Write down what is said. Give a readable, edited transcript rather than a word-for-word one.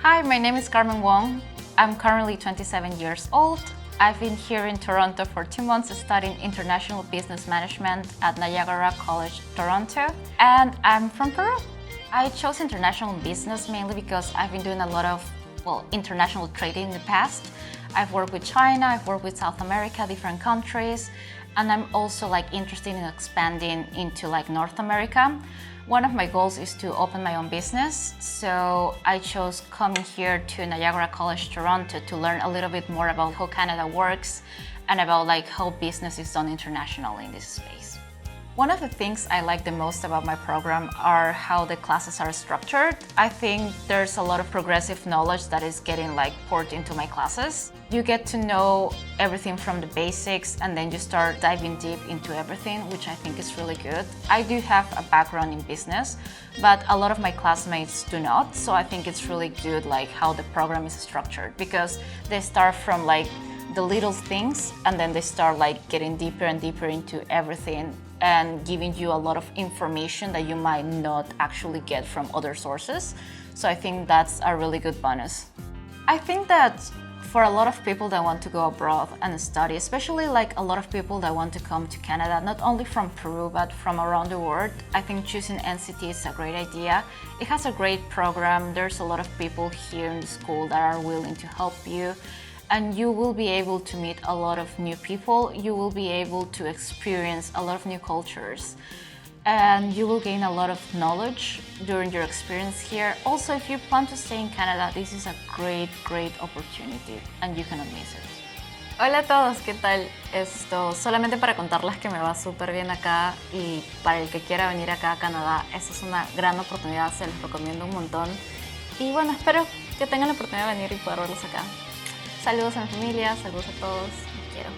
Hi, my name is Carmen Wong. I'm currently 27 years old. I've been here in Toronto for 2 months studying international business management at Niagara College, Toronto, and I'm from Peru. I chose international business mainly because I've been doing a lot of, international trading in the past. I've worked with China, I've worked with South America, different countries, and I'm also interested in expanding into North America. One of my goals is to open my own business, so I chose coming here to Niagara College, Toronto to learn a little bit more about how Canada works and about how business is done internationally in this space. One of the things I like the most about my program are how the classes are structured. I think there's a lot of progressive knowledge that is getting poured into my classes. You get to know everything from the basics and then you start diving deep into everything, which I think is really good. I do have a background in business, but a lot of my classmates do not. So I think it's really good how the program is structured because they start from the little things and then they start getting deeper and deeper into everything and giving you a lot of information that you might not actually get from other sources. So I think that's a really good bonus. I think that for a lot of people that want to go abroad and study, especially a lot of people that want to come to Canada, not only from Peru, but from around the world, I think choosing NCT is a great idea. It has a great program. There's a lot of people here in the school that are willing to help you. And you will be able to meet a lot of new people. You will be able to experience a lot of new cultures. And you will gain a lot of knowledge during your experience here. Also, if you plan to stay in Canada, this is a great opportunity and you cannot miss it. Hola a todos, ¿qué tal? Solamente para contarles que me va súper bien acá y para el que quiera venir acá a Canadá, esta es una gran oportunidad, se los recomiendo un montón. Y bueno, espero que tengan la oportunidad de venir y poder verlos acá. Saludos a mi familia, saludos a todos, los quiero.